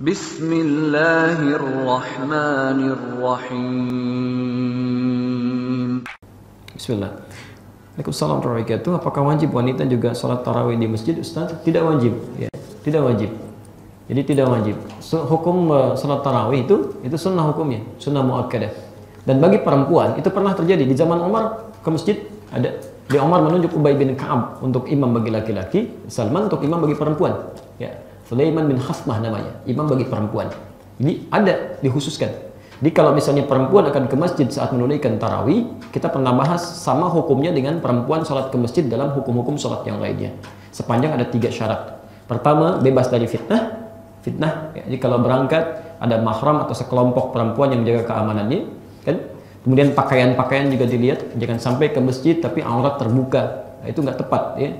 Bismillahirrahmanirrahim. Bismillah. Waalaikumsalam warahmatullahi wabarakatuh. Apakah wajib wanita juga sholat tarawih di masjid, Ustaz? Tidak wajib. Ya, tidak wajib. Jadi tidak wajib. Hukum sholat tarawih itu sunnah hukumnya, sunnah muakkadah. Dan bagi perempuan itu pernah terjadi di zaman Umar ke masjid ada. Di Umar menunjuk Ubay bin Ka'ab untuk imam bagi laki-laki, Salman untuk imam bagi perempuan. Ya, Sulaiman bin Khasmah namanya, imam bagi perempuan. Jadi ada dikhususkan. Jadi kalau misalnya perempuan akan ke masjid saat menunaikan tarawih, kita pernah bahas sama hukumnya dengan perempuan sholat ke masjid dalam hukum-hukum sholat yang lainnya. Sepanjang ada 3 syarat. Pertama, bebas dari fitnah. Ya, jadi kalau berangkat ada mahram atau sekelompok perempuan yang menjaga keamanannya, kan? Kemudian pakaian-pakaian juga dilihat, jangan sampai ke masjid tapi aurat terbuka. Nah, itu nggak tepat, ya.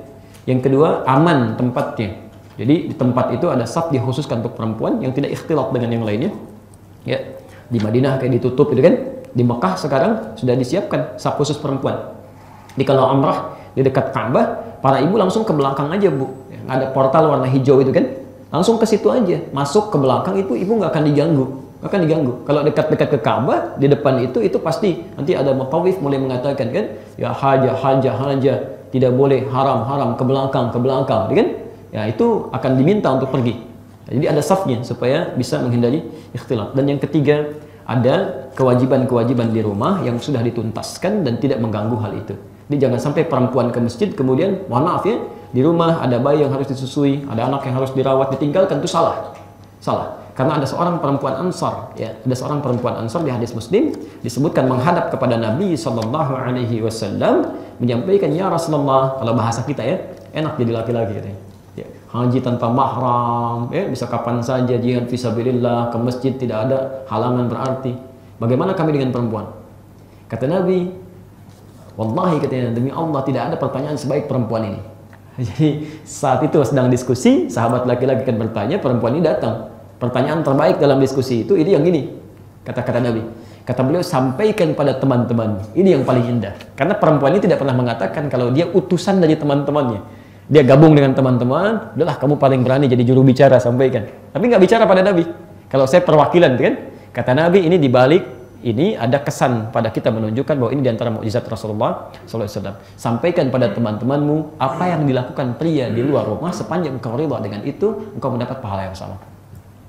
Yang kedua, aman tempatnya. Jadi di tempat itu ada saf dikhususkan untuk perempuan yang tidak ikhtilat dengan yang lainnya. Ya. Di Madinah kayak ditutup itu kan. Di Mekah sekarang sudah disiapkan saf khusus perempuan. Di kalau umrah di dekat Ka'bah, para ibu langsung ke belakang aja, Bu. Ya, ada portal warna hijau itu kan. Langsung ke situ aja. Masuk ke belakang itu ibu nggak akan diganggu. Nggak akan diganggu. Kalau dekat-dekat ke Ka'bah, di depan itu pasti nanti ada mutawif mulai mengatakan kan, ya haja, tidak boleh haram ke belakang, kan? Ya itu akan diminta untuk pergi. Jadi ada safnya supaya bisa menghindari ikhtilat. Dan yang ketiga, ada kewajiban-kewajiban di rumah yang sudah dituntaskan dan tidak mengganggu hal itu. Jadi jangan sampai perempuan ke masjid kemudian, mohon maaf ya, di rumah ada bayi yang harus disusui, ada anak yang harus dirawat, ditinggalkan, itu salah. Karena ada seorang perempuan Ansar, ya, ada seorang perempuan Ansar di hadis Muslim disebutkan menghadap kepada Nabi Shallallahu Alaihi Wasallam menyampaikan, ya Rasulullah, kalau bahasa kita ya, enak jadi laki-laki katanya. Ya, haji tanpa mahram, ya, bisa kapan saja, jihad fisabilillah, ke masjid tidak ada halangan berarti. Bagaimana kami dengan perempuan? Kata Nabi, wallahi katanya, demi Allah tidak ada pertanyaan sebaik perempuan ini. Jadi saat itu sedang diskusi, sahabat laki-laki kan bertanya, perempuan ini datang. Pertanyaan terbaik dalam diskusi itu ini yang ini, kata Nabi. Kata beliau, sampaikan pada teman-teman, ini yang paling indah. Karena perempuan ini tidak pernah mengatakan kalau dia utusan dari teman-temannya. Dia gabung dengan teman-teman, udahlah kamu paling berani jadi juru bicara, sampaikan. Tapi nggak bicara pada Nabi. Kalau saya perwakilan kan, kata Nabi, ini dibalik ini ada kesan pada kita menunjukkan bahwa ini diantara mukjizat Rasulullah SAW. Sampaikan pada teman-temanmu apa yang dilakukan pria di luar rumah, sepanjang engkau ridha dengan itu, engkau mendapat pahala yang sama.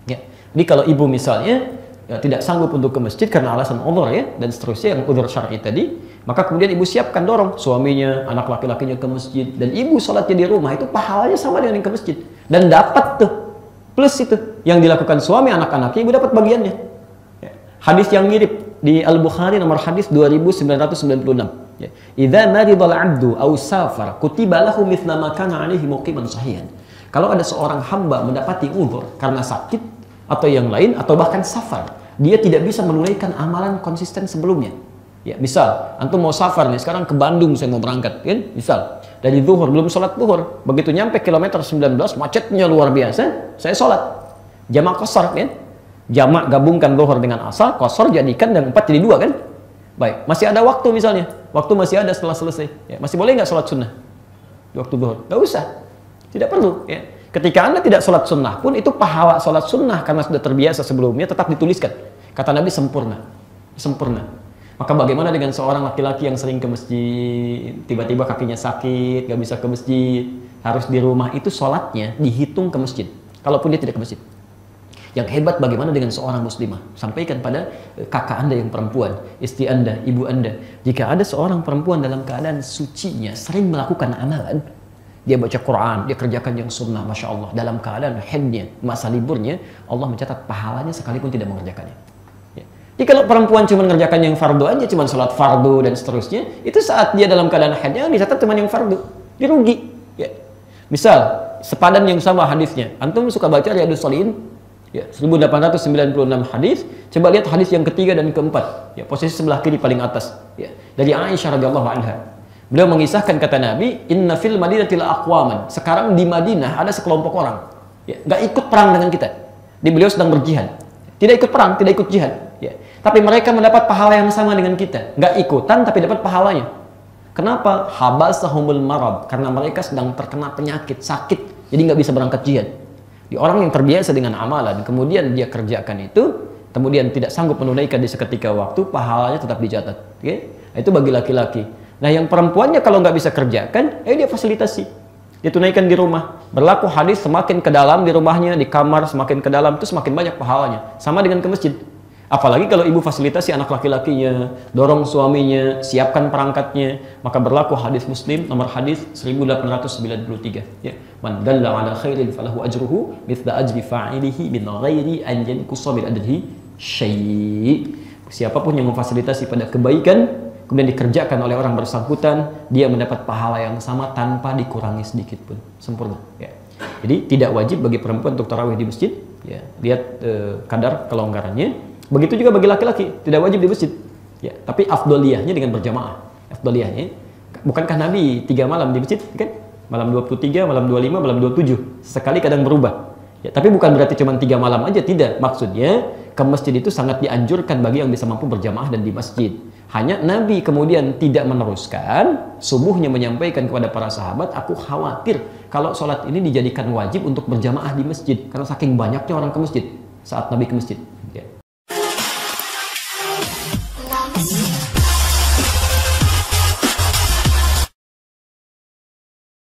Ya. Jadi kalau ibu misalnya ya, tidak sanggup untuk ke masjid karena alasan uzur ya dan seterusnya yang uzur syar'i tadi, maka kemudian ibu siapkan dorong suaminya, anak laki-lakinya ke masjid, dan ibu sholatnya di rumah itu pahalanya sama dengan yang ke masjid dan dapat tuh plus itu yang dilakukan suami anak-anaknya, ibu dapat bagiannya. Ya. Hadis yang mirip di Al-Bukhari nomor hadis 2996. Ya. Idza maridal 'abdu aw safar kutiba lahu mithla ma kana 'alaihi muqiman sahihan. Kalau ada seorang hamba mendapati uzur karena sakit atau yang lain atau bahkan safar, dia tidak bisa menunaikan amalan konsisten sebelumnya. Ya, misal antum mau safar nih, sekarang ke Bandung saya mau berangkat, kan? Misal dari zuhur belum sholat zuhur, begitu nyampe kilometer 19 macetnya luar biasa, saya sholat jamak qashar kan? Jamak gabungkan zuhur dengan asar, qashar jadikan dan 4 jadi 2 kan? Baik, masih ada waktu misalnya, waktu masih ada setelah selesai, ya, masih boleh nggak sholat sunnah di waktu zuhur? Nggak usah. Tidak perlu, ya. Ketika Anda tidak sholat sunnah pun, itu pahala sholat sunnah karena sudah terbiasa sebelumnya tetap dituliskan. Kata Nabi, sempurna. Maka bagaimana dengan seorang laki-laki yang sering ke masjid, tiba-tiba kakinya sakit, gak bisa ke masjid, harus di rumah, itu sholatnya dihitung ke masjid, kalaupun dia tidak ke masjid. Yang hebat bagaimana dengan seorang muslimah? Sampaikan pada kakak Anda yang perempuan, istri Anda, ibu Anda. Jika ada seorang perempuan dalam keadaan sucinya, sering melakukan amalan, dia baca Quran, dia kerjakan yang sunnah, Masya Allah, dalam keadaan haidnya, masa liburnya, Allah mencatat pahalanya sekalipun tidak mengerjakannya. Ya. Jadi kalau perempuan cuma mengerjakan yang fardu aja, cuma sholat fardu dan seterusnya, itu saat dia dalam keadaan haidnya, dicatat cuma yang fardu, dia rugi. Ya. Misal, sepadan yang sama hadisnya, antum suka baca Riyadhus Shalihin, ya, 1896 hadis, coba lihat hadis yang ketiga dan keempat, ya, posisi sebelah kiri paling atas, ya, dari Aisyah radhiyallahu anha. Beliau mengisahkan, kata Nabi, inna fil madinatil aqwaman. Sekarang di Madinah ada sekelompok orang, ya, nggak ikut perang dengan kita. Beliau sedang berjihad, tidak ikut perang, tidak ikut jihad, ya. Tapi mereka mendapat pahala yang sama dengan kita, nggak ikutan tapi dapat pahalanya. Kenapa? Habasahumul marad, karena mereka sedang terkena penyakit, sakit, jadi nggak bisa berangkat jihad. Orang yang terbiasa dengan amalan, kemudian dia kerjakan itu, kemudian tidak sanggup menunaikan di seketika waktu, pahalanya tetap dicatat. Okay? Itu bagi laki-laki. Nah, yang perempuannya kalau nggak bisa kerjakan, dia fasilitasi. Dia tunaikan di rumah. Berlaku hadis semakin ke dalam di rumahnya, di kamar semakin ke dalam, itu semakin banyak pahalanya. Sama dengan ke masjid. Apalagi kalau ibu fasilitasi anak laki-lakinya, dorong suaminya, siapkan perangkatnya, maka berlaku hadis Muslim nomor hadis 1893. Ya. Man dalla ala khairin falahu ajruhu mithla ajri fa'ilihi min ghairi an yanqusa min ajrihi syai'. Siapapun yang memfasilitasi pada kebaikan kemudian dikerjakan oleh orang bersangkutan, dia mendapat pahala yang sama tanpa dikurangi sedikit pun. Sempurna. Ya. Jadi tidak wajib bagi perempuan untuk tarawih di masjid. Ya. Lihat kadar kelonggarannya. Begitu juga bagi laki-laki, tidak wajib di masjid. Ya, tapi afdoliyahnya dengan berjamaah. Afdoliyahnya, bukankah Nabi 3 malam di masjid, kan? Malam 23, malam 25, malam 27. Sekali kadang berubah. Ya, tapi bukan berarti cuma 3 malam aja, tidak. Maksudnya, ke masjid itu sangat dianjurkan bagi yang bisa mampu berjamaah dan di masjid. Hanya Nabi kemudian tidak meneruskan, subuhnya menyampaikan kepada para sahabat, aku khawatir kalau sholat ini dijadikan wajib untuk berjamaah di masjid. Karena saking banyaknya orang ke masjid saat Nabi ke masjid. Ya.